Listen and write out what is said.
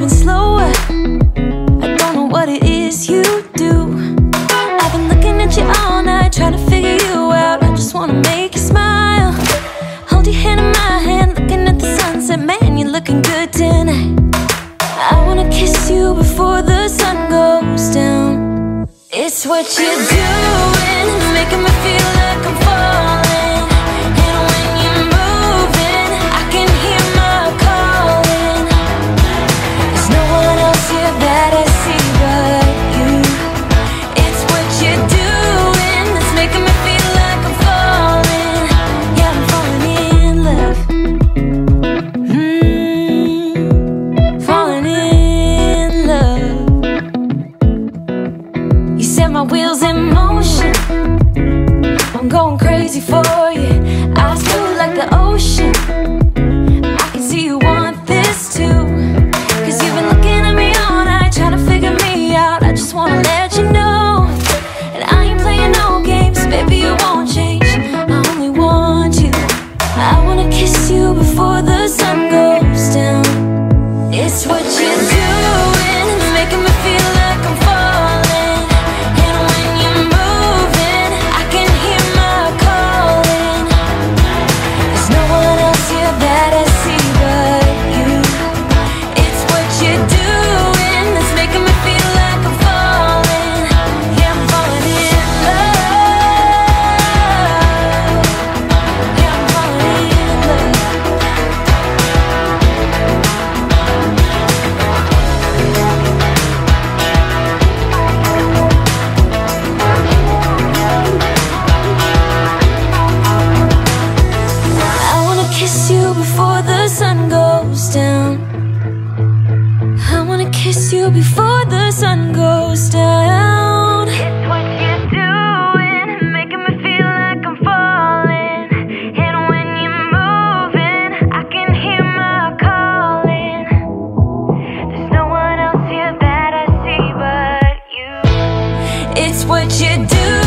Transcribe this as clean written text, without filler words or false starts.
moving slower. I don't know what it is you do. I've been looking at you all night, trying to figure you out. I just wanna make you smile. Hold your hand in my hand, looking at the sunset. Man, you're looking good tonight. I wanna kiss you before the sun goes down. It's what you're doing, it's making me feel like I'm falling. And when you're moving, I can hear my calling. There's no one else here that I see but you. It's what you're doing, it's making me feel like I'm falling. Yeah, I'm falling in love. Falling in love. You set my wheels in motion. I'm going crazy for you. Eyes blue like the ocean. I can see you want this too. Cause you've been looking at me all night, trying to figure me out. I just wanna let you know. And I ain't playing no games, baby, you won't change. I only want you. I wanna kiss you before the sun goes down. It's what you're doing, it's making me feel like I'm falling. And when you're moving, I can hear my calling. There's no one else here that I see but you. It's what you're doing, it's making me feel like I'm falling. Yeah, I'm falling in love. Yeah, I'm falling in love. I wanna kiss you before the sun goes down. I wanna kiss you before the sun goes down. It's what you're doing, making me feel like I'm falling. And when you're moving, I can hear my calling. There's no one else here that I see but you. It's what you do.